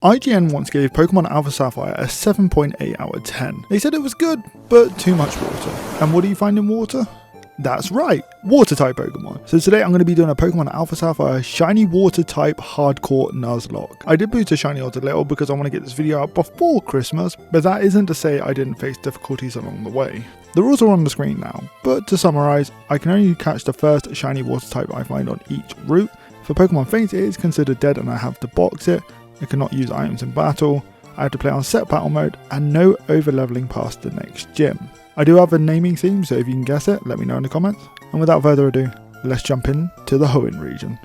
IGN once gave Pokemon Alpha Sapphire a 7.8 out of 10. They said it was good, but too much water. And what do you find in water? That's right, water type Pokemon. So today I'm going to be doing a Pokemon Alpha Sapphire shiny water type hardcore Nuzlocke. I did boost a shiny odds a little because I want to get this video out before Christmas, but that isn't to say I didn't face difficulties along the way. The rules are on the screen now, but to summarise, I can only catch the first shiny water type I find on each route. For Pokemon Faint it is considered dead and I have to box it. I cannot use items in battle, I have to play on set battle mode, and no over leveling past the next gym. I do have a naming theme, so if you can guess it, let me know in the comments. And without further ado, let's jump in to the Hoenn Region.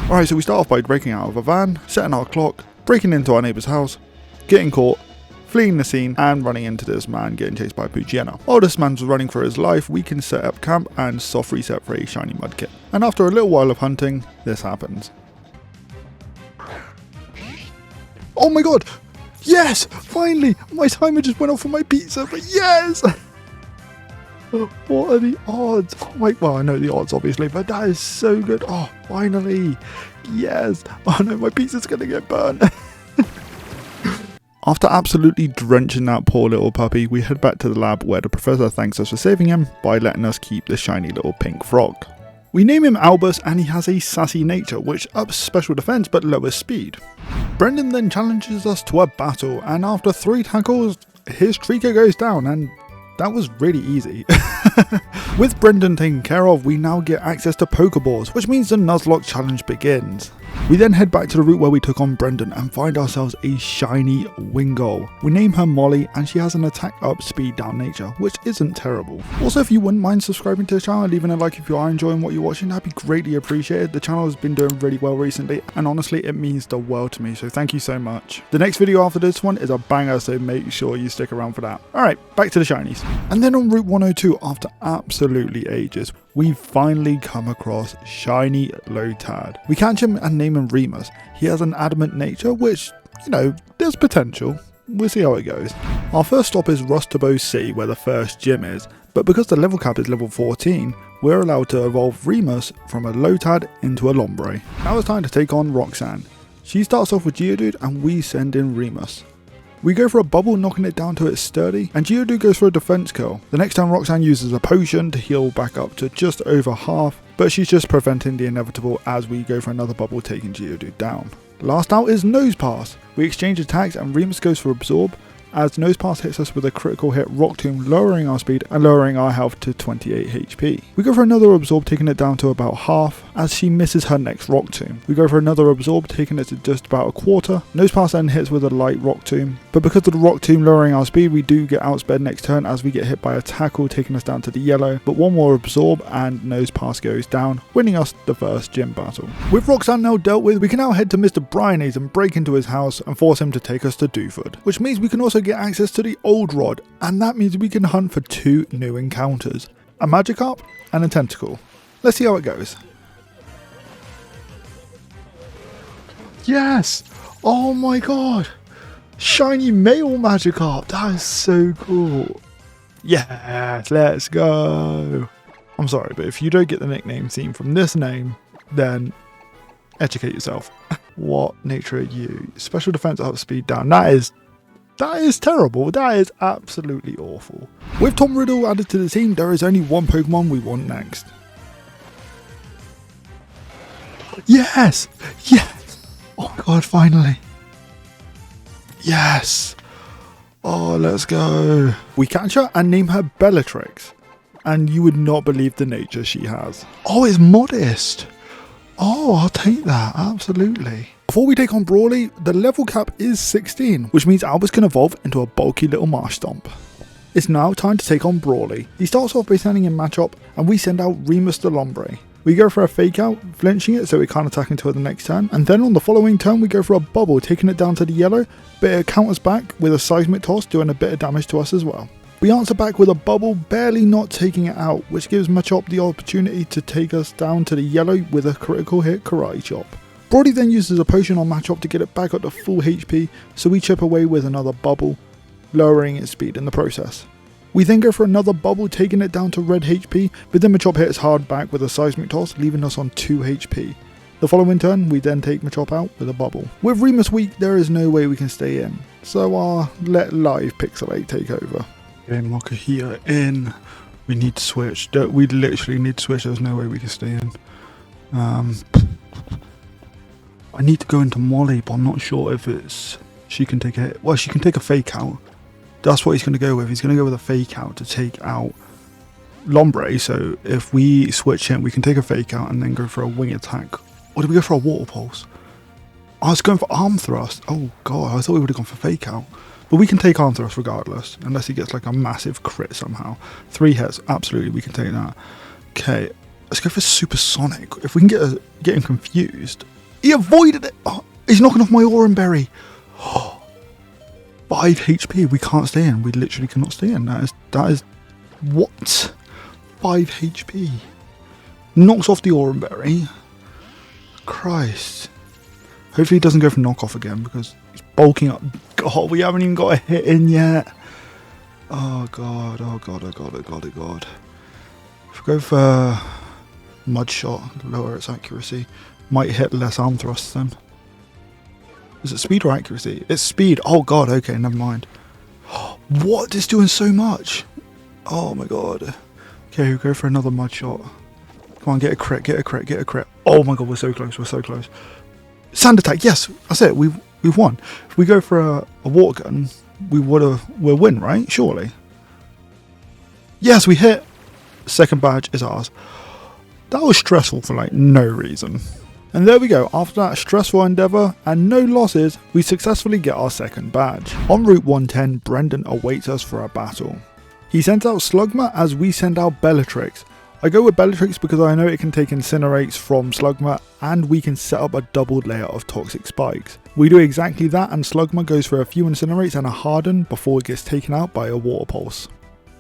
Alright, so we start off by breaking out of a van, setting our clock, breaking into our neighbour's house, getting caught, fleeing the scene, and running into this man getting chased by Pokémon. While this man's running for his life, we can set up camp and soft reset for a shiny mudkip. And after a little while of hunting, this happens. Oh my god! Yes! Finally! My timer just went off for my pizza, but yes! What are the odds? Oh my, well, I know the odds obviously, but that is so good. Oh, finally! Yes! Oh no, my pizza's gonna get burnt. After absolutely drenching that poor little puppy, we head back to the lab where the professor thanks us for saving him by letting us keep the shiny little pink frog. We name him Albus and he has a sassy nature which ups special defense but lowers speed. Brendan then challenges us to a battle and after 3 tackles his Trico goes down and that was really easy. With Brendan taken care of, we now get access to Pokeballs, which means the Nuzlocke challenge begins. We then head back to the route where we took on Brendan and find ourselves a shiny Wingull. We name her Molly and she has an attack up, speed down nature, which isn't terrible. Also, if you wouldn't mind subscribing to the channel and leaving a like if you are enjoying what you're watching, that'd be greatly appreciated. The channel has been doing really well recently and honestly it means the world to me, so thank you so much. The next video after this one is a banger, so make sure you stick around for that. Alright, back to the shinies. And then on Route 102, after absolutely ages, we finally come across shiny Lotad. We catch him and name him Remus. He has an adamant nature, which, you know, there's potential. We'll see how it goes. Our first stop is Rustabo City, where the first gym is, but because the level cap is level 14, we're allowed to evolve Remus from a Lotad into a Lombre. Now it's time to take on Roxanne. She starts off with Geodude and we send in Remus. We go for a bubble, knocking it down to its sturdy, and Geodude goes for a defense curl. The next time Roxanne uses a potion to heal back up to just over half, but she's just preventing the inevitable as we go for another bubble, taking Geodude down. Last out is Nosepass. We exchange attacks and Remus goes for Absorb, as Nosepass hits us with a critical hit Rock Tomb, lowering our speed and lowering our health to 28 HP. We go for another Absorb, taking it down to about half, as she misses her next Rock Tomb. We go for another Absorb, taking it to just about a quarter. Nosepass then hits with a light Rock Tomb, but because of the Rock Tomb lowering our speed, we do get outsped next turn as we get hit by a tackle, taking us down to the yellow, but one more Absorb and Nosepass goes down, winning us the first gym battle. With Roxanne now dealt with, we can now head to Mr. Briones and break into his house and force him to take us to Dewford, which means we can also get access to the Old Rod, and that means we can hunt for 2 new encounters, a Magikarp and a Tentacle. Let's see how it goes. Yes! Oh my god! Shiny male Magikarp! That is so cool! Yes, let's go! I'm sorry, but if you don't get the nickname theme from this name, then educate yourself. What nature are you? Special defense up, speed down. That is terrible. That is absolutely awful. With Tom Riddle added to the team, there is only one Pokemon we want next. Yes! Yes! Oh my god, finally. Yes! Oh, let's go. We catch her and name her Bellatrix. And you would not believe the nature she has. Oh, it's modest. Oh, I'll take that. Absolutely. Before we take on Brawly, the level cap is 16, which means Albus can evolve into a bulky little Marsh Stomp. It's now time to take on Brawly. He starts off by sending in Machop, and we send out Remus the Lombre. We go for a fake out, flinching it so it can't attack until the next turn, and then on the following turn we go for a bubble, taking it down to the yellow, but it counters back with a seismic toss, doing a bit of damage to us as well. We answer back with a bubble, barely not taking it out, which gives Machop the opportunity to take us down to the yellow with a critical hit Karate Chop. Brody then uses a potion on Machop to get it back up to full HP, so we chip away with another bubble, lowering its speed in the process. We then go for another bubble, taking it down to red HP, but then Machop hits hard back with a seismic toss, leaving us on 2 HP. The following turn, we then take Machop out with a bubble. With Remus weak, there is no way we can stay in, so I'll let Live Pixelate take over. Okay, Mokuhia in. We need to switch. We literally need to switch. There's no way we can stay in. I need to go into Molly, but I'm not sure if it's... She can take a... Well, she can take a fake out. That's what he's going to go with. He's going to go with a fake out to take out Lombre. So if we switch him, we can take a fake out and then go for a wing attack. Or did we go for a water pulse? I was going for arm thrust. Oh god, I thought we would have gone for fake out. But we can take arm thrust regardless, unless he gets like a massive crit somehow. 3 hits, absolutely, we can take that. Okay, let's go for supersonic. If we can get him confused. He avoided it. Oh, he's knocking off my Oranberry. 5 HP. We can't stay in. We literally cannot stay in. That is what? 5 HP. Knocks off the Oranberry. Christ. Hopefully he doesn't go for knockoff again because he's bulking up. God, we haven't even got a hit in yet. Oh god, oh god, oh god, oh god, oh god. If we go for mud shot, lower its accuracy, might hit less arm thrusts then. Is it speed or accuracy? It's speed. Oh god, okay, never mind. What? It's doing so much. Oh my god. Okay, we'll go for another mud shot. Come on, get a crit, get a crit, get a crit. Oh my god, we're so close, we're so close. Sand attack, yes, that's it, we've won. If we go for a water gun, we'll win, right? Surely. Yes, we hit. Second badge is ours. That was stressful for like no reason. And there we go, after that stressful endeavour and no losses, we successfully get our second badge. En route 110, Brendan awaits us for a battle. He sends out Slugma as we send out Bellatrix. I go with Bellatrix because I know it can take Incinerates from Slugma and we can set up a doubled layer of Toxic Spikes. We do exactly that and Slugma goes for a few Incinerates and a Harden before it gets taken out by a Water Pulse.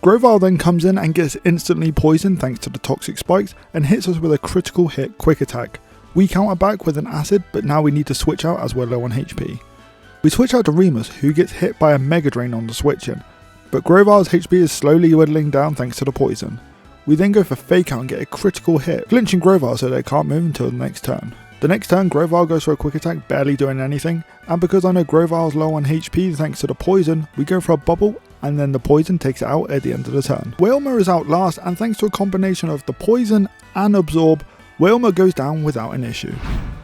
Grovyle then comes in and gets instantly poisoned thanks to the Toxic Spikes and hits us with a critical hit quick attack. We counter back with an Acid, but now we need to switch out as we're low on HP. We switch out to Remus, who gets hit by a Mega Drain on the switch in, but Grovyle's HP is slowly dwindling down thanks to the poison. We then go for Fake Out and get a critical hit, flinching Grovyle so they can't move until the next turn. The next turn, Grovyle goes for a quick attack, barely doing anything, and because I know Grovyle's low on HP thanks to the poison, we go for a bubble, and then the poison takes it out at the end of the turn. Wailmer is out last, and thanks to a combination of the poison and absorb, Wailmer goes down without an issue.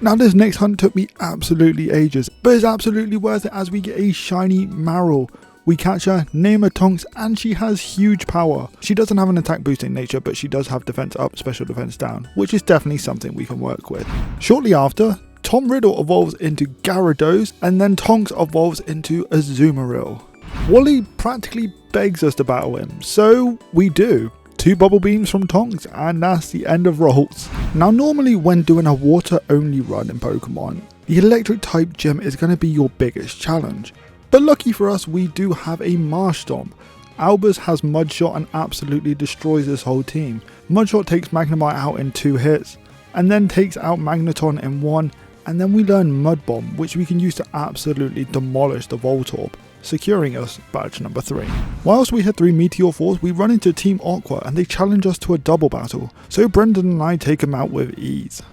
Now this next hunt took me absolutely ages, but it's absolutely worth it as we get a shiny Marill. We catch her, name her Tonks, and she has huge power. She doesn't have an attack boosting nature, but she does have defense up, special defense down, which is definitely something we can work with. Shortly after, Tom Riddle evolves into Gyarados, and then Tonks evolves into Azumarill. Wally practically begs us to battle him, so we do. 2 bubble beams from Tonks, and that's the end of rolls. Now normally when doing a water only run in Pokemon, the electric type gym is going to be your biggest challenge. But lucky for us, we do have a Marsh Stomp. Albus has Mudshot and absolutely destroys this whole team. Mudshot takes Magnemite out in 2 hits, and then takes out Magneton in 1, and then we learn Mud Bomb, which we can use to absolutely demolish the Voltorb, securing us badge number 3. Whilst we hit 3 Meteor Falls, we run into Team Aqua and they challenge us to a double battle, so Brendan and I take them out with ease.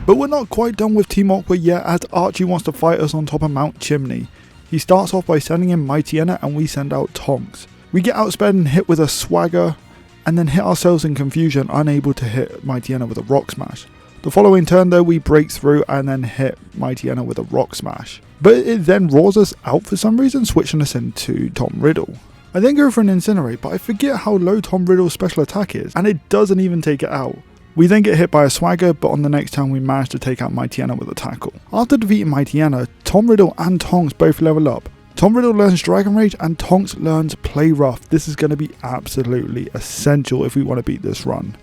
But we're not quite done with Team Aqua yet, as Archie wants to fight us on top of Mount Chimney. He starts off by sending in Mightyena and we send out Tonks. We get outsped and hit with a Swagger, and then hit ourselves in confusion, unable to hit Mightyena with a Rock Smash. The following turn though, we break through and then hit Mightyena with a Rock Smash. But it then roars us out for some reason, switching us into Tom Riddle. I then go for an Incinerate, but I forget how low Tom Riddle's special attack is, and it doesn't even take it out. We then get hit by a Swagger, but on the next turn we manage to take out Mightyena with a Tackle. After defeating Mightyena, Tom Riddle and Tonks both level up. Tom Riddle learns Dragon Rage and Tonks learns Play Rough. This is going to be absolutely essential if we want to beat this run.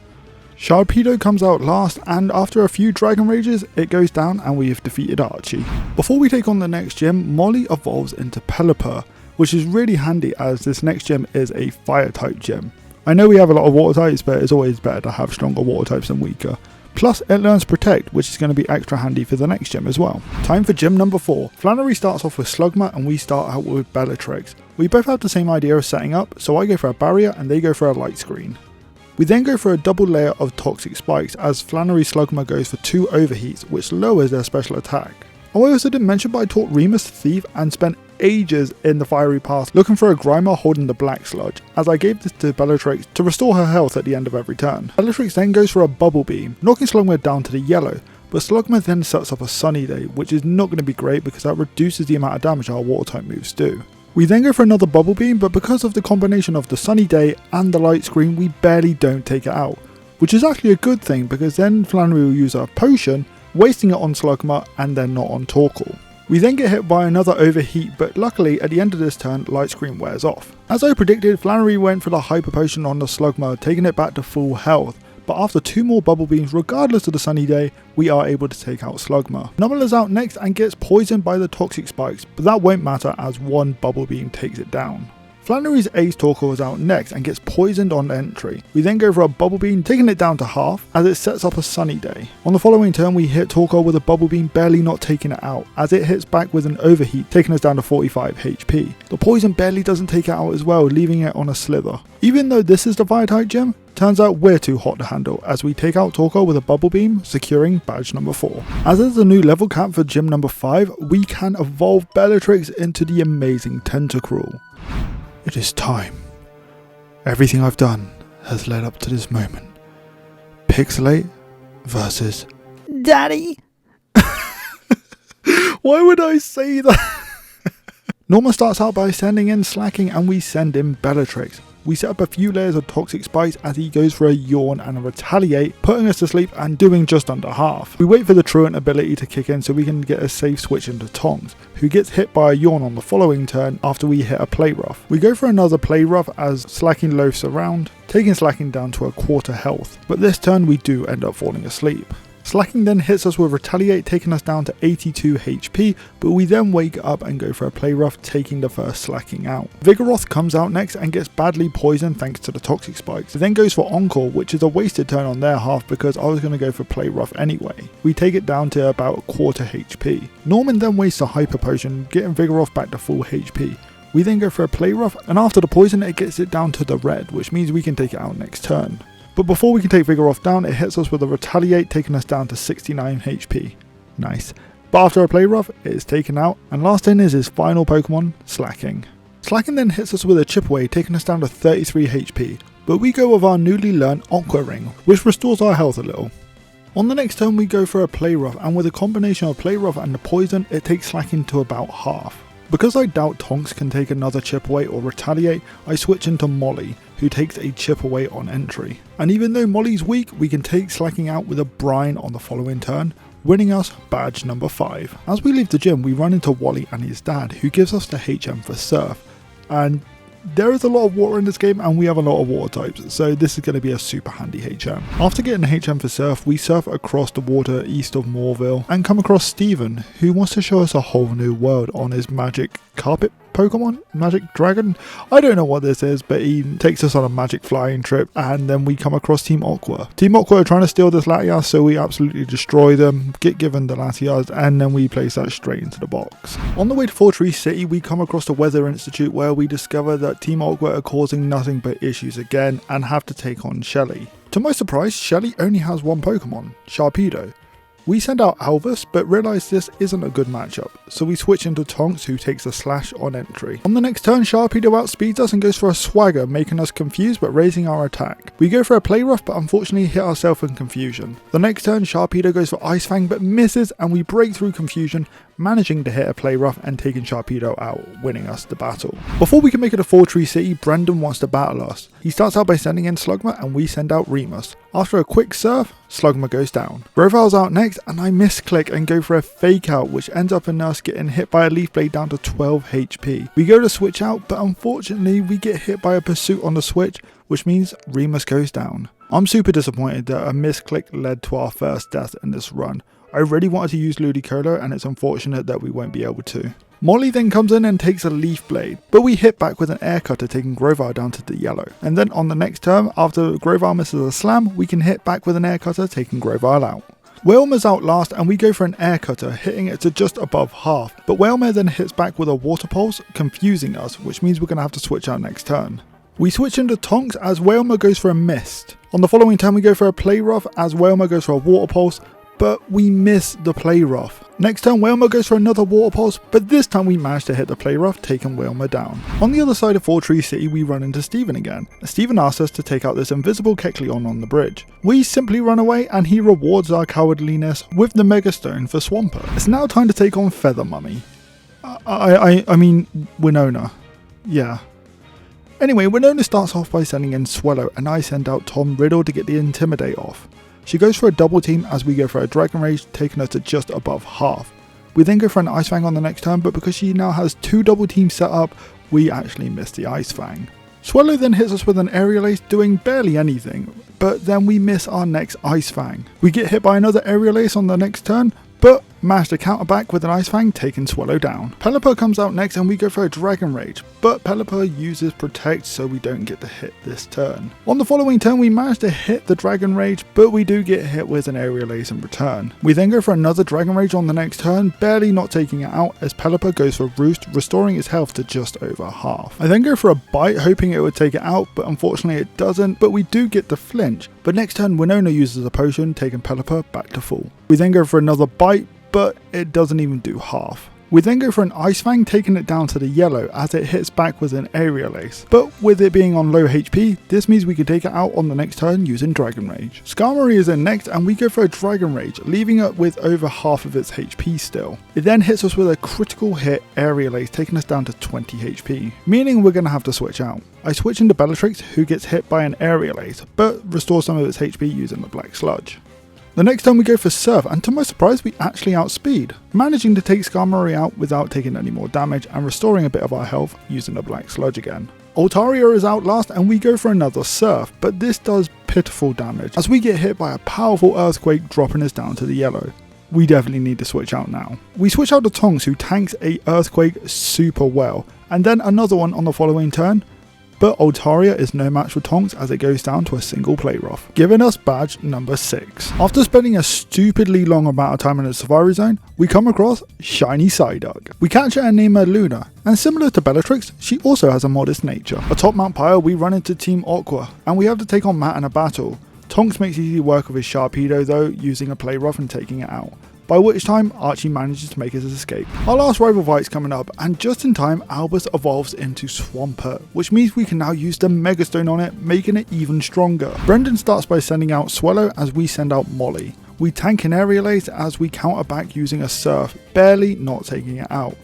Sharpedo comes out last, and after a few Dragon Rages, it goes down and we have defeated Archie. Before we take on the next gym, Molly evolves into Pelipper, which is really handy as this next gym is a Fire type gym. I know we have a lot of water types, but it's always better to have stronger water types than weaker. Plus it learns Protect, which is going to be extra handy for the next gym as well. Time for gym number 4. Flannery starts off with Slugma and we start out with Bellatrix. We both have the same idea of setting up, so I go for a barrier and they go for a light screen. We then go for a double layer of toxic spikes as Flannery Slugma goes for 2 overheats, which lowers their special attack. Oh, I also didn't mention, but I taught Remus Thief and spent ages in the fiery path looking for a Grimer holding the black sludge, as I gave this to Bellatrix to restore her health at the end of every turn. Bellatrix then goes for a bubble beam, knocking Slugma down to the yellow, but Slugma then sets up a Sunny Day, which is not going to be great because that reduces the amount of damage our water type moves do. We then go for another bubble beam, but because of the combination of the Sunny Day and the light screen, we barely don't take it out, which is actually a good thing because then Flannery will use a potion, wasting it on Slugma and then not on Torkoal. We then get hit by another overheat, but luckily at the end of this turn, light screen wears off. As I predicted, Flannery went for the hyper potion on the Slugma, taking it back to full health, but after 2 more bubble beams regardless of the Sunny Day, we are able to take out Slugma. Numel is out next and gets poisoned by the toxic spikes, but that won't matter as 1 bubble beam takes it down. Flannery's Ace Torkoal is out next and gets poisoned on entry. We then go for a bubble beam, taking it down to half as it sets up a Sunny Day. On the following turn we hit Torkoal with a bubble beam, barely not taking it out as it hits back with an overheat, taking us down to 45 HP. The poison barely doesn't take it out as well, leaving it on a slither. Even though this is the fire type gym, turns out we're too hot to handle as we take out Torkoal with a bubble beam, securing badge number 4. As there's a new level cap for gym number 5, we can evolve Bellatrix into the amazing Tentacruel. It is time. Everything I've done has led up to this moment. Pixelate versus Daddy. Why would I say that? Norma starts out by sending in Slacking and we send in Bellatrix. We set up a few layers of toxic spikes as he goes for a yawn and a retaliate, putting us to sleep and doing just under half. We wait for the truant ability to kick in so we can get a safe switch into Tonks, who gets hit by a yawn on the following turn after we hit a play rough. We go for another play rough as Slacking loafs around, taking Slacking down to a quarter health, but this turn we do end up falling asleep. Slacking then hits us with Retaliate, taking us down to 82 HP, but we then wake up and go for a play rough, taking the first Slacking out. Vigoroth comes out next and gets badly poisoned thanks to the toxic spikes. It then goes for Encore, which is a wasted turn on their half because I was going to go for play rough anyway. We take it down to about a quarter HP. Norman then wastes a hyper potion, getting Vigoroth back to full HP. We then go for a play rough, and after the poison it gets it down to the red, which means we can take it out next turn. But before we can take Vigoroth down, it hits us with a Retaliate, taking us down to 69 HP. Nice. But after a play rough, it is taken out, and last in is his final Pokemon, Slacking. Slacking then hits us with a Chip Away, taking us down to 33 HP, but we go with our newly learned Aqua Ring, which restores our health a little. On the next turn we go for a play rough, and with a combination of play rough and the poison, it takes Slacking to about half. Because I doubt Tonks can take another Chip Away or Retaliate, I switch into Molly, who takes a Chip Away on entry. And even though Molly's weak, we can take Slacking out with a Brine on the following turn, winning us badge number 5. As we leave the gym, we run into Wally and his dad, who gives us the HM for Surf. And there is a lot of water in this game and we have a lot of water types, so this is going to be a super handy HM. After getting the HM for Surf, we surf across the water east of Moorville and come across Steven, who wants to show us a whole new world on his magic carpet Pokemon? Magic Dragon? I don't know what this is, but he takes us on a magic flying trip, and then we come across Team Aqua. Team Aqua are trying to steal this Latias, so we absolutely destroy them, get given the Latias, and then we place that straight into the box. On the way to Fortree City, we come across the Weather Institute, where we discover that Team Aqua are causing nothing but issues again, and have to take on Shelly. To my surprise, Shelly only has one Pokemon, Sharpedo. We send out Alvis, but realise this isn't a good matchup, so we switch into Tonks, who takes a slash on entry. On the next turn, Sharpedo outspeeds us and goes for a Swagger, making us confused but raising our attack. We go for a play rough, but unfortunately hit ourselves in confusion. The next turn, Sharpedo goes for Ice Fang but misses, and we break through confusion, managing to hit a play rough and taking Sharpedo out, winning us the battle. Before we can make it to Fortree City, Brendan wants to battle us. He starts out by sending in Slugma and we send out Remus. After a quick surf, Slugma goes down. Roval's out next and I misclick and go for a fake out, which ends up in us getting hit by a Leaf Blade down to 12 HP. We go to switch out, but unfortunately we get hit by a Pursuit on the switch, which means Remus goes down. I'm super disappointed that a misclick led to our first death in this run. I really wanted to use Ludicolo and it's unfortunate that we won't be able to. Molly then comes in and takes a Leaf Blade, but we hit back with an Air Cutter, taking Grovyle down to the yellow. And then on the next turn, after Grovyle misses a slam, we can hit back with an Air Cutter, taking Grovyle out. Whalmer's out last and we go for an Air Cutter, hitting it to just above half, but Whalmer then hits back with a Water Pulse, confusing us, which means we're going to have to switch out next turn. We switch into Tonks as Whalmer goes for a Mist. On the following turn we go for a Play Rough as Wailmer goes for a Water Pulse, but we miss the Play Rough. Next turn Wailmer goes for another Water Pulse, but this time we manage to hit the Play Rough, taking Wailmer down. On the other side of Four Tree City we run into Steven again. Steven asks us to take out this invisible Kecleon on the bridge. We simply run away and he rewards our cowardliness with the Mega Stone for Swampert. It's now time to take on Feather Mummy. I mean Winona. Yeah. Anyway, Winona starts off by sending in Swallow and I send out Tom Riddle to get the Intimidate off. She goes for a double team as we go for a Dragon Rage, taking her to just above half. We then go for an Ice Fang on the next turn, but because she now has 2 double teams set up, we actually miss the Ice Fang. Swallow then hits us with an Aerial Ace, doing barely anything, but then we miss our next Ice Fang. We get hit by another Aerial Ace on the next turn, but manage to counter back with an Ice Fang, taking Swallow down. Pelipper comes out next and we go for a Dragon Rage, but Pelipper uses Protect so we don't get to hit this turn. On the following turn we manage to hit the Dragon Rage, but we do get hit with an Aerial Ace in return. We then go for another Dragon Rage on the next turn, barely not taking it out as Pelipper goes for Roost, restoring its health to just over half. I then go for a Bite, hoping it would take it out, but unfortunately it doesn't, but we do get the flinch. But next turn Winona uses a potion, taking Pelipper back to full. We then go for another Bite, but it doesn't even do half. We then go for an Ice Fang, taking it down to the yellow as it hits back with an Aerial Ace. But with it being on low HP, this means we can take it out on the next turn using Dragon Rage. Skarmory is in next and we go for a Dragon Rage, leaving it with over half of its HP still. It then hits us with a critical hit Aerial Ace, taking us down to 20 HP, meaning we're going to have to switch out. I switch into Bellatrix, who gets hit by an Aerial Ace, but restores some of its HP using the Black Sludge. The next time we go for Surf, and to my surprise we actually outspeed, managing to take Skarmory out without taking any more damage and restoring a bit of our health using the Black Sludge again. Altaria is out last and we go for another Surf, but this does pitiful damage as we get hit by a powerful Earthquake, dropping us down to the yellow. We definitely need to switch out now. We switch out to Tonks, who tanks a Earthquake super well, and then another one on the following turn. But Altaria is no match for Tonks as it goes down to a single Play Rough, giving us badge number 6. After spending a stupidly long amount of time in the Safari Zone, we come across Shiny Psyduck. We catch her and name her Luna, and similar to Bellatrix, she also has a modest nature. Atop Mount Pyre we run into Team Aqua, and we have to take on Matt in a battle. Tonks makes easy work of his Sharpedo though, using a Play Rough and taking it out. By which time Archie manages to make his escape. Our last rival fight's coming up, and just in time Albus evolves into Swampert, which means we can now use the Mega Stone on it, making it even stronger. Brendan starts by sending out Swallow as we send out Molly. We tank an Aerial Ace as we counter back using a Surf, barely not taking it out.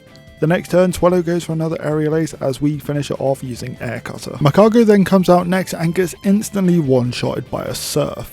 The next turn Swallow goes for another Aerial Ace as we finish it off using Air Cutter. Macago then comes out next and gets instantly one-shotted by a Surf.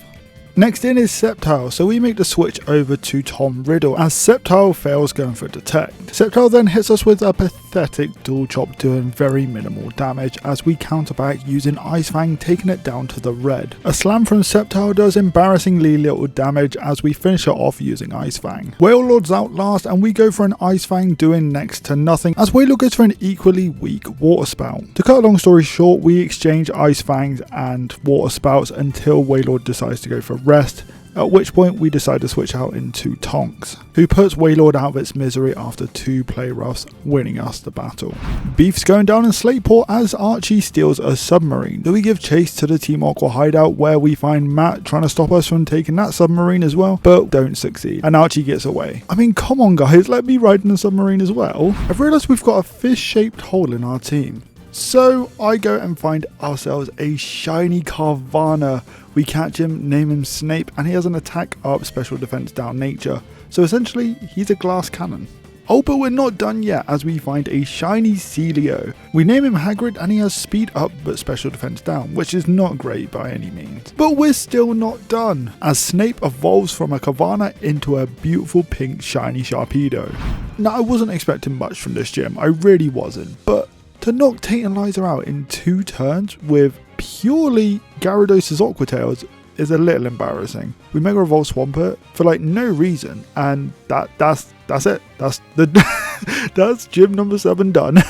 Next in is Sceptile, so we make the switch over to Tom Riddle as Sceptile fails going for Detect. Sceptile then hits us with a pathetic dual chop, doing very minimal damage as we counter back using Ice Fang, taking it down to the red. A slam from Sceptile does embarrassingly little damage as we finish it off using Ice Fang. Wailord's out last and we go for an Ice Fang, doing next to nothing as Wailord goes for an equally weak Water Spout. To cut a long story short, we exchange Ice Fangs and Water Spouts until Wailord decides to go for rest, at which point we decide to switch out into Tonks, who puts Wailord out of its misery after 2 Play Roughs, winning us the battle. Beef's going down in Slateport as Archie steals a submarine, so we give chase to the Team Aqua hideout where we find Matt trying to stop us from taking that submarine as well, but don't succeed, and Archie gets away. I mean, come on guys, let me ride in the submarine as well. I've realised we've got a fish-shaped hole in our team. So I go and find ourselves a shiny Carvana. We catch him, name him Snape, and he has an attack up, special defense down nature. So essentially, he's a glass cannon. Oh, but we're not done yet as we find a shiny Celio. We name him Hagrid and he has speed up but special defense down, which is not great by any means. But we're still not done, as Snape evolves from a Carvana into a beautiful pink shiny Sharpedo. Now I wasn't expecting much from this gym, I really wasn't, but to knock Tantalizer out in 2 turns with purely Gyarados' Aqua Tails is a little embarrassing. We Mega Evolve Swampert for like no reason, and that's it. That's the that's gym number 7 done.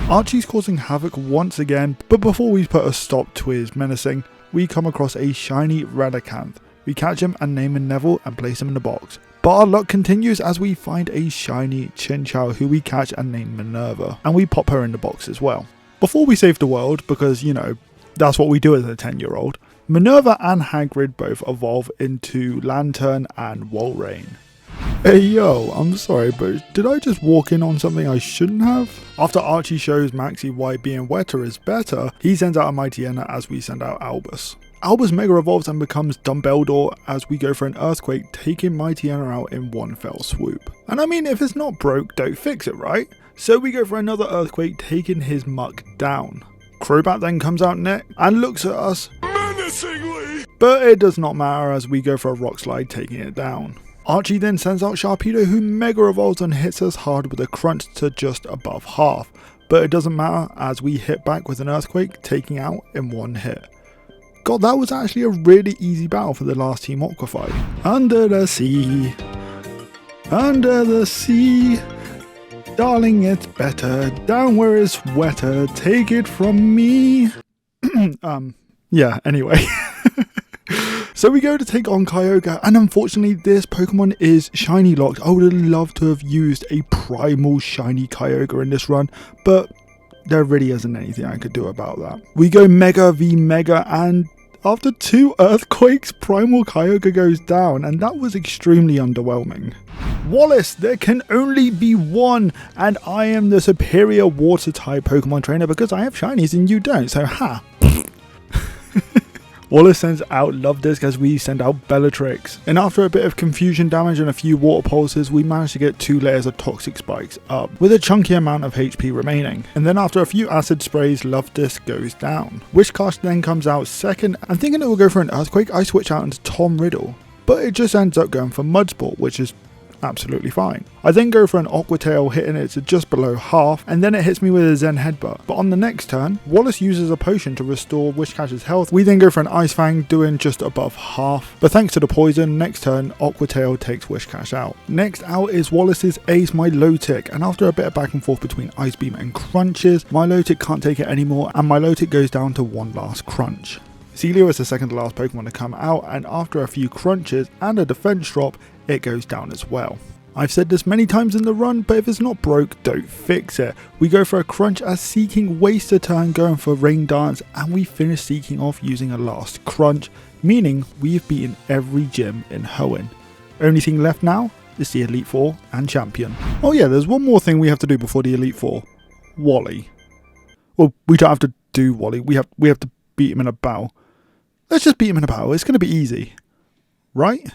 Archie's causing havoc once again, but before we put a stop to his menacing, we come across a shiny Relicanth. We catch him and name him Neville and place him in the box. But our luck continues as we find a shiny Chinchou who we catch and name Minerva, and we pop her in the box as well. Before we save the world, because you know, that's what we do as a 10-year-old, Minerva and Hagrid both evolve into Lantern and Walrein. Hey yo, I'm sorry, but did I just walk in on something I shouldn't have? After Archie shows Maxie why being wetter is better, he sends out a Mightyena as we send out Albus. Albus Mega Evolves and becomes Dumbledore as we go for an Earthquake, taking Mightyena out in one fell swoop. And I mean, if it's not broke, don't fix it, right? So we go for another Earthquake, taking his muck down. Crobat then comes out next and looks at us menacingly, but it does not matter as we go for a Rock Slide, taking it down. Archie then sends out Sharpedo, who Mega Evolves and hits us hard with a crunch to just above half, but it doesn't matter as we hit back with an Earthquake, taking out in one hit. God, that was actually a really easy battle for the last Team Aqua fight. Under the sea, darling, it's better, down where it's wetter, take it from me. Yeah, anyway. So we go to take on Kyogre, and unfortunately this Pokemon is shiny locked. I would have loved to have used a primal shiny Kyogre in this run, but there really isn't anything I could do about that. We go Mega v Mega, and after 2 Earthquakes, Primal Kyogre goes down, and that was extremely underwhelming. Wallace, there can only be one, and I am the superior water type Pokemon trainer because I have shinies and you don't, so ha. Wallace sends out Love Disc as we send out Bellatrix, and after a bit of confusion damage and a few water pulses, we manage to get 2 layers of Toxic Spikes up, with a chunky amount of HP remaining. And then after a few acid sprays, Love Disc goes down. Wishcast then comes out second, and thinking it will go for an Earthquake, I switch out into Tom Riddle, but it just ends up going for Mudsport, which is absolutely fine. I then go for an Aqua Tail, hitting it to just below half, and then it hits me with a Zen Headbutt. But on the next turn, Wallace uses a potion to restore Wishcash's health. We then go for an Ice Fang, doing just above half. But thanks to the poison, next turn, Aqua Tail takes Wishcash out. Next out is Wallace's Ace Milotic, and after a bit of back and forth between Ice Beam and Crunches, Milotic can't take it anymore, and Milotic goes down to one last crunch. Celio is the second to last Pokemon to come out, and after a few crunches and a defense drop, it goes down as well. I've said this many times in the run, but if it's not broke, don't fix it. We go for a crunch as Seeking wastes a turn going for Rain Dance, and we finish Seeking off using a last crunch, meaning we've beaten every gym in Hoenn. Only thing left now is the Elite Four and Champion. Oh yeah, there's one more thing we have to do before the Elite Four. Wally. Well, we don't have to do Wally, we have to beat him in a battle. Let's just beat him in a battle, it's going to be easy. Right?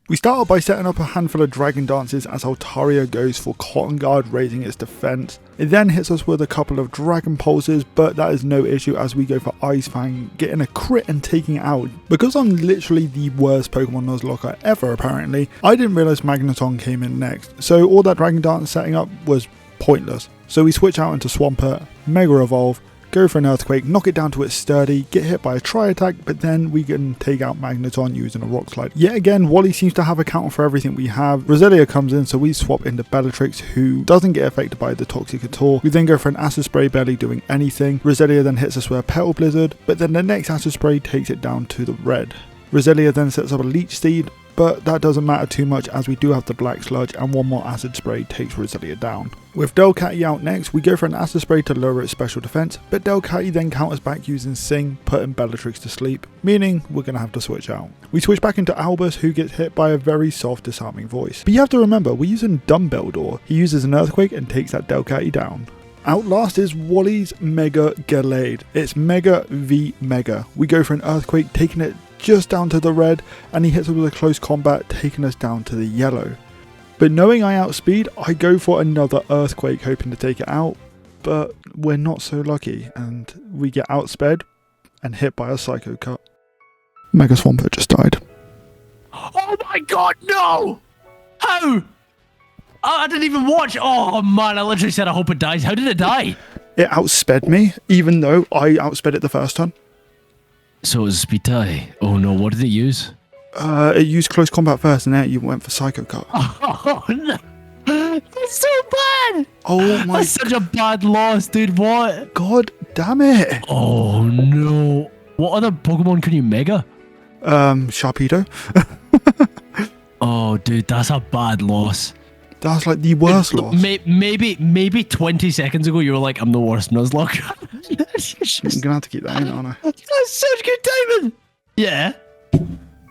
We start off by setting up a handful of Dragon Dances as Altaria goes for Cotton Guard, raising its defense. It then hits us with a couple of Dragon Pulses, but that is no issue as we go for Ice Fang, getting a crit and taking it out. Because I'm literally the worst Pokemon Nuzlocke ever apparently, I didn't realise Magneton came in next, so all that Dragon Dance setting up was pointless. So we switch out into Swampert, Mega Evolve, go for an Earthquake, knock it down to its sturdy, get hit by a Tri-Attack, but then we can take out Magneton using a Rock Slide. Yet again, Wally seems to have a counter for everything we have. Roselia comes in, so we swap into Bellatrix, who doesn't get affected by the Toxic at all. We then go for an Acid Spray, barely doing anything. Roselia then hits us with a Petal Blizzard, but then the next Acid Spray takes it down to the red. Roselia then sets up a Leech Seed, but that doesn't matter too much as we do have the Black Sludge, and one more Acid Spray takes Roselia down. With Delcatty out next, we go for an Acid Spray to lower its special defense, but Delcatty then counters back using Sing, putting Bellatrix to sleep, meaning we're going to have to switch out. We switch back into Albus, who gets hit by a very soft disarming voice. But you have to remember, we're using Dumbledore. He uses an Earthquake and takes that Delcatty down. Out last is Wally's Mega Gallade. It's Mega v Mega. We go for an Earthquake, taking it just down to the red, and he hits us with a close combat, taking us down to the yellow. But knowing I outspeed, I go for another Earthquake, hoping to take it out, but we're not so lucky, and we get outsped and hit by a Psycho Cut. Mega Swampert just died. Oh my god, no! How? Oh, I didn't even watch. Oh man, I literally said I hope it dies. How did it die? It outsped me, even though I outsped it the first time. So it was Speed tie. Oh no, what did it use? It used Close Combat first, and then you went for Psycho Cut. Oh no! That's so bad! Oh my... That's such a bad loss, dude. What? God damn it! Oh no! What other Pokemon can you Mega? Sharpedo. Oh dude, that's a bad loss. That's like the worst loss. Maybe 20 seconds ago you were like, I'm the worst Nuzlocke. I'm gonna have to keep that in, aren't I? That's such good timing. Yeah.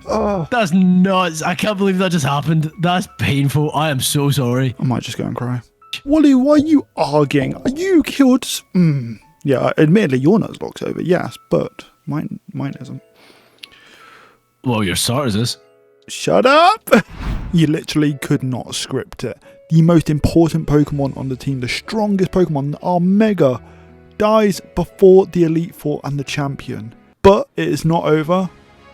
Oh, That's nuts. I can't believe that just happened. That's painful. I am so sorry. I might just go and cry. Wally, why are you arguing? Are you killed? Yeah, admittedly, your Nuzlocke's over, yes, but mine isn't. Well, your stars is. Shut up! You literally could not script it. The most important Pokemon on the team, the strongest Pokemon, our Mega, dies before the Elite Four and the Champion. But it is not over.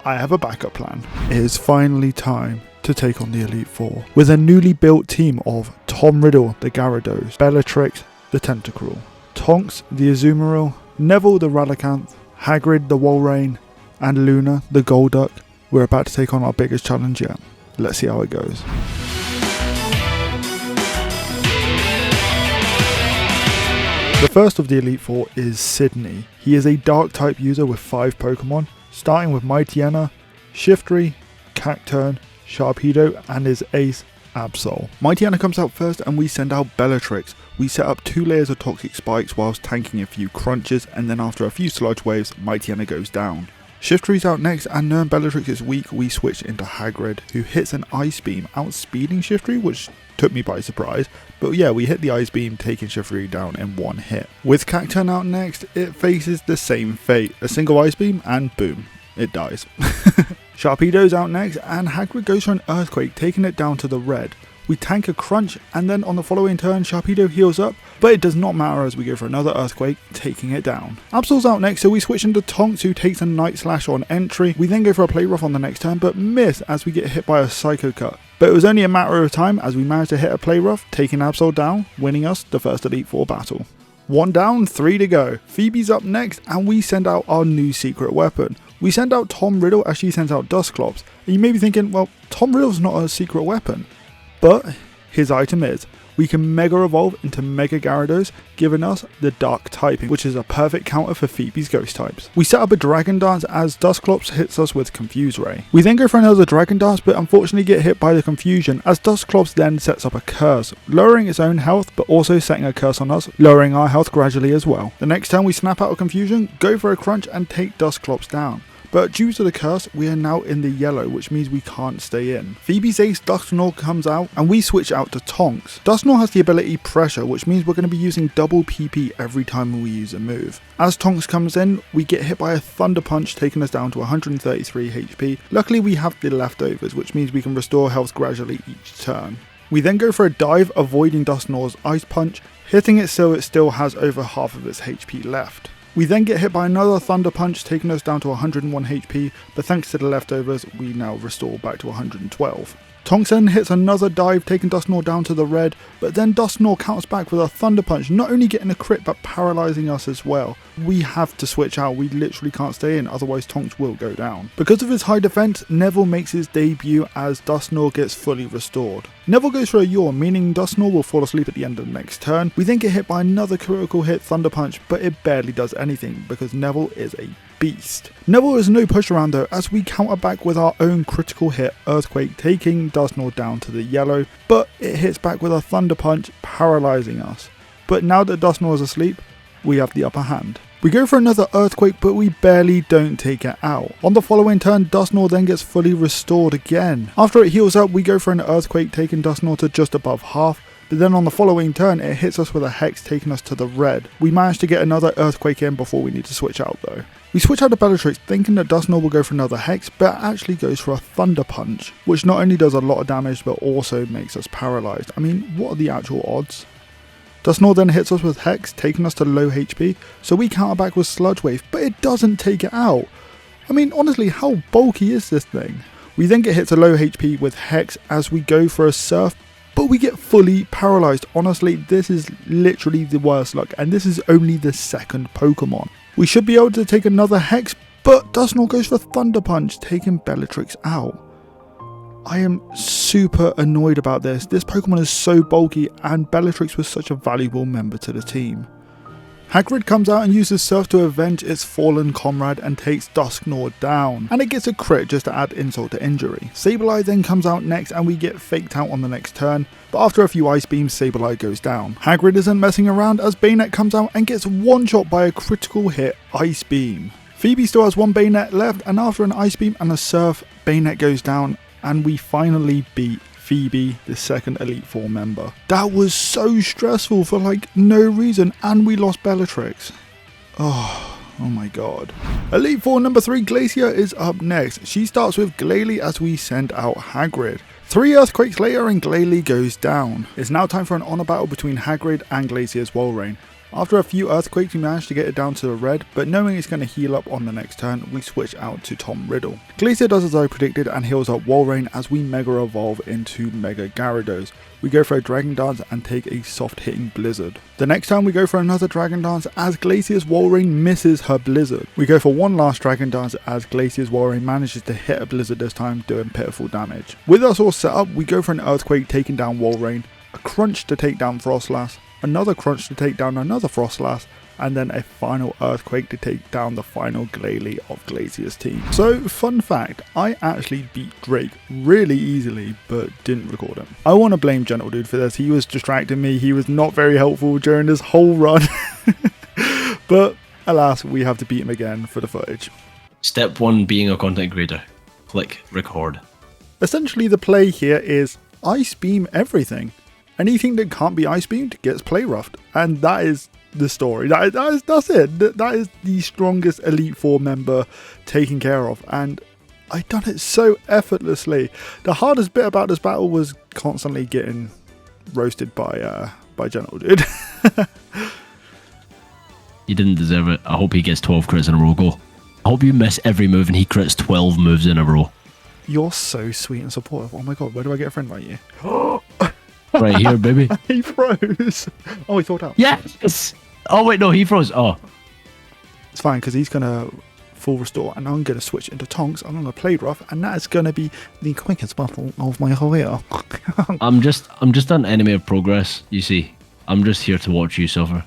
I have a backup plan. It is finally time to take on the Elite Four with a newly built team of Tom Riddle, the Gyarados, Bellatrix, the Tentacruel, Tonks, the Azumarill, Neville, the Relicanth, Hagrid, the Walrein, and Luna, the Golduck. We're about to take on our biggest challenge yet. Let's see how it goes. The first of the Elite Four is Sydney. He is a Dark type user with 5 Pokemon, starting with Mightyena, Shiftry, Cacturne, Sharpedo, and his ace, Absol. Mightyena comes out first and we send out Bellatrix. We set up 2 layers of toxic spikes whilst tanking a few crunches, and then after a few sludge waves, Mightyena goes down. Shiftry's out next, and knowing Bellatrix is weak, we switch into Hagrid, who hits an Ice Beam, outspeeding Shiftry, which took me by surprise. But yeah, we hit the Ice Beam, taking Shiftry down in 1 hit. With Cacturne out next, it faces the same fate. A single Ice Beam, and boom, it dies. Sharpedo's out next, and Hagrid goes for an Earthquake, taking it down to the red. We tank a crunch, and then on the following turn, Sharpedo heals up, but it does not matter as we go for another Earthquake, taking it down. Absol's out next, so we switch into Tonks, who takes a Night Slash on entry. We then go for a Play Rough on the next turn, but miss as we get hit by a Psycho Cut. But it was only a matter of time as we managed to hit a Play Rough, taking Absol down, winning us the first Elite Four battle. 1 down, 3 to go. Phoebe's up next, and we send out our new secret weapon. We send out Tom Riddle as she sends out Dusclops. And you may be thinking, well, Tom Riddle's not a secret weapon. But his item is, we can Mega Evolve into Mega Gyarados, giving us the Dark typing, which is a perfect counter for Phoebe's Ghost types. We set up a Dragon Dance as Dusclops hits us with Confuse Ray. We then go for another Dragon Dance, but unfortunately get hit by the Confusion as Dusclops then sets up a Curse, lowering its own health but also setting a curse on us, lowering our health gradually as well. The next time we snap out of Confusion, go for a Crunch and take Dusclops down. But due to the curse, we are now in the yellow, which means we can't stay in. Phoebe's ace Dusknoir comes out, and we switch out to Tonks. Dusknoir has the ability Pressure, which means we're going to be using double PP every time we use a move. As Tonks comes in, we get hit by a Thunder Punch, taking us down to 133 HP. Luckily we have the leftovers, which means we can restore health gradually each turn. We then go for a dive, avoiding Dusknoir's Ice Punch, hitting it so it still has over half of its HP left. We then get hit by another Thunder Punch, taking us down to 101 HP, but thanks to the leftovers, we now restore back to 112. Tonks then hits another dive, taking Dusknoir down to the red, but then Dusknoir counters back with a Thunder Punch, not only getting a crit but paralysing us as well. We have to switch out, we literally can't stay in, otherwise Tonks will go down. Because of his high defense, Neville makes his debut as Dusknoir gets fully restored. Neville goes for a yawn, meaning Dusknoir will fall asleep at the end of the next turn. We then get hit by another critical hit Thunder Punch, but it barely does anything because Neville is a beast. Neville is no push around though, as we counter back with our own critical hit Earthquake, taking Dusknoir down to the yellow, but it hits back with a Thunder Punch, paralysing us. But now that Dusknoir is asleep, we have the upper hand. We go for another Earthquake, but we barely don't take it out. On the following turn, Dusknoir then gets fully restored again. After it heals up, we go for an Earthquake, taking Dusknoir to just above half. But then on the following turn, it hits us with a Hex, taking us to the red. We manage to get another Earthquake in before we need to switch out though. We switch out to Bellatrix, thinking that Dusknoir will go for another Hex, but it actually goes for a Thunder Punch, which not only does a lot of damage, but also makes us paralysed. I mean, what are the actual odds? Dusknoir then hits us with Hex, taking us to low HP, so we counter back with Sludge Wave, but it doesn't take it out. I mean, honestly, how bulky is this thing? We then get hit to low HP with Hex as we go for a Surf, but we get fully paralysed. Honestly, this is literally the worst luck, and this is only the second Pokemon. We should be able to take another Hex, but Dusknoir goes for Thunder Punch, taking Bellatrix out. I am super annoyed about this. This Pokemon is so bulky, and Bellatrix was such a valuable member to the team. Hagrid comes out and uses Surf to avenge its fallen comrade and takes Dusknoir down, and it gets a crit just to add insult to injury. Sableye then comes out next and we get faked out on the next turn, but after a few Ice Beams, Sableye goes down. Hagrid isn't messing around as Bayonet comes out and gets one shot by a critical hit Ice Beam. Phoebe still has one Bayonet left, and after an Ice Beam and a Surf, Bayonet goes down, and we finally beat Phoebe, the second Elite Four member. That was so stressful for like no reason, and we lost Bellatrix. Oh my god. Elite Four number 3 Glacier is up next. She starts with Glalie as we send out Hagrid. 3 earthquakes later and Glalie goes down. It's now time for an honor battle between Hagrid and Glacier's Walrein. After a few earthquakes we managed to get it down to the red, but knowing it's going to heal up on the next turn, we switch out to Tom Riddle. Glacier does as I predicted and heals up Walrein as we Mega Evolve into Mega Gyarados. We go for a Dragon Dance and take a soft hitting Blizzard. The next time we go for another Dragon Dance as Glacier's Walrein misses her Blizzard. We go for one last Dragon Dance as Glacier's Walrein manages to hit a Blizzard this time, doing pitiful damage. With us all set up, we go for an Earthquake taking down Walrein, a Crunch to take down Frostlass, another Crunch to take down another Frostlass, and then a final Earthquake to take down the final Glalie of Glacier's team. So, fun fact, I actually beat Drake really easily, but didn't record him. I want to blame Gentle Dude for this. He was distracting me, he was not very helpful during this whole run. But, alas, we have to beat him again for the footage. Step 1 being a content creator. Click record. Essentially the play here is Ice Beam everything. Anything that can't be Ice Beamed gets play roughed, and that is the story. That's it. That is the strongest Elite Four member taken care of, and I done it so effortlessly. The hardest bit about this battle was constantly getting roasted by Gentle Dude. You didn't deserve it. I hope he gets 12 crits in a row. Go. I hope you miss every move and he crits 12 moves in a row. You're so sweet and supportive. Oh my god, where do I get a friend like you? Right here, baby. He froze. Oh, he thought out. Yes. Oh wait, no, he froze. Oh, it's fine because he's gonna full restore, and I'm gonna switch into Tonks. I'm gonna play rough, and that is gonna be the quickest battle of my career. I'm just an enemy of progress. You see, I'm just here to watch you suffer.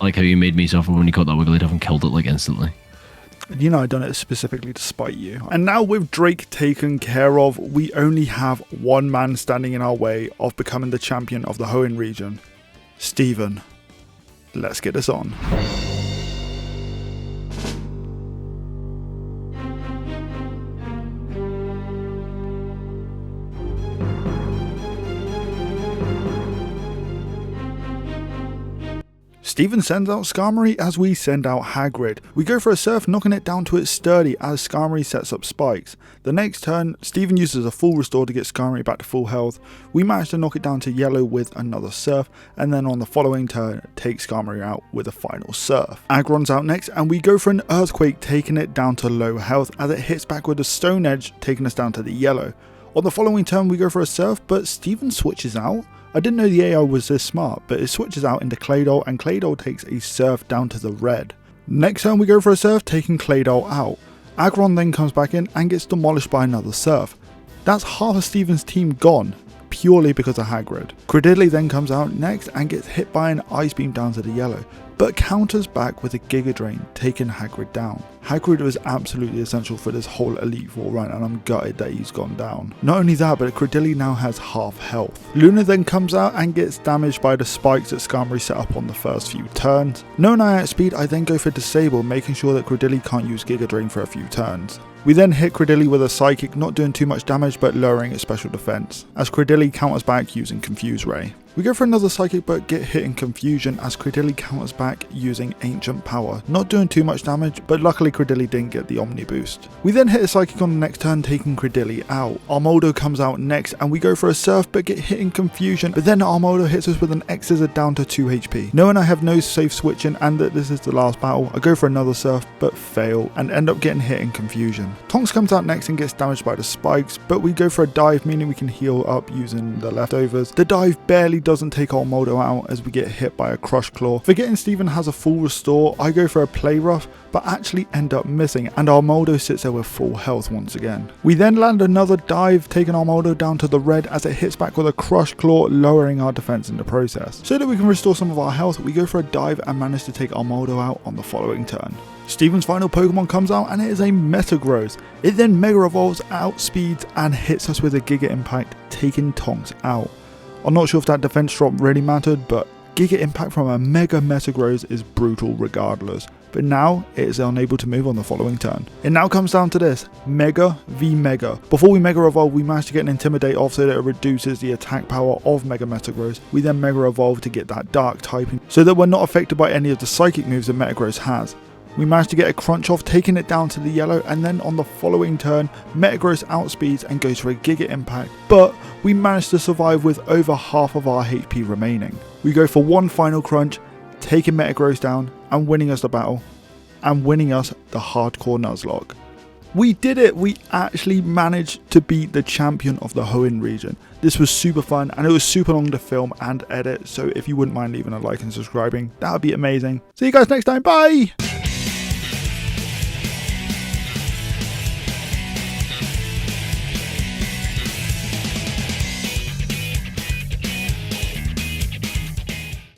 I like how you made me suffer when you caught that Wigglytuff and killed it like instantly. You know I done it specifically to spite you. And now with Drake taken care of, we only have one man standing in our way of becoming the champion of the Hoenn region. Steven. Let's get this on. Steven sends out Skarmory as we send out Hagrid. We go for a Surf, knocking it down to its sturdy as Skarmory sets up spikes. The next turn, Steven uses a full restore to get Skarmory back to full health. We manage to knock it down to yellow with another Surf, and then on the following turn, take Skarmory out with a final Surf. Aggron's out next, and we go for an Earthquake, taking it down to low health as it hits back with a Stone Edge, taking us down to the yellow. On the following turn, we go for a Surf, but Steven switches out. I didn't know the AI was this smart, but it switches out into Claydol, and Claydol takes a Surf down to the red. Next turn we go for a Surf, taking Claydol out. Aggron then comes back in and gets demolished by another Surf. That's half of Steven's team gone, purely because of Hagrid. Credidly then comes out next and gets hit by an Ice Beam down to the yellow, but counters back with a Giga Drain, taking Hagrid down. Hagrid was absolutely essential for this whole Elite Four run, and I'm gutted that he's gone down. Not only that, but Credilli now has half health. Luna then comes out and gets damaged by the spikes that Skarmory set up on the first few turns. Knowing I outspeed, I then go for Disable, making sure that Credilli can't use Giga Drain for a few turns. We then hit Credilli with a Psychic, not doing too much damage but lowering its special defense, as Credilli counters back using Confuse Ray. We go for another Psychic but get hit in Confusion as Credilli counters back using Ancient Power, not doing too much damage, but luckily Credilli didn't get the Omni boost. We then hit a Psychic on the next turn, taking Credilli out. Armoldo comes out next and we go for a Surf but get hit in Confusion, but then Armoldo hits us with an X-Scissor down to 2 HP. Knowing I have no safe switching and that this is the last battle, I go for another Surf but fail and end up getting hit in Confusion. Tonks comes out next and gets damaged by the spikes, but we go for a dive, meaning we can heal up using the leftovers. The dive barely doesn't take Armoldo out as we get hit by a Crush Claw. Forgetting Steven has a full restore, I go for a Play Rough, but actually end up missing, and Armoldo sits there with full health once again. We then land another dive, taking Armoldo down to the red as it hits back with a Crush Claw, lowering our defense in the process. So that we can restore some of our health, we go for a dive and manage to take Armoldo out on the following turn. Steven's final Pokemon comes out and it is a Metagross. It then Mega Evolves, outspeeds and hits us with a Giga Impact, taking Tonks out. I'm not sure if that defense drop really mattered, but Giga Impact from a Mega Metagross is brutal regardless, but now it is unable to move on the following turn. It now comes down to this, Mega v Mega. Before we Mega Evolve, we managed to get an Intimidate off so that it reduces the attack power of Mega Metagross. We then Mega Evolve to get that Dark typing, so that we're not affected by any of the Psychic moves that Metagross has. We managed to get a Crunch off, taking it down to the yellow, and then on the following turn, Metagross outspeeds and goes for a Giga Impact, but we managed to survive with over half of our HP remaining. We go for one final Crunch, taking Metagross down and winning us the battle, and winning us the hardcore Nuzlocke. We did it! We actually managed to beat the champion of the Hoenn region. This was super fun and it was super long to film and edit, so if you wouldn't mind leaving a like and subscribing, that would be amazing. See you guys next time, bye!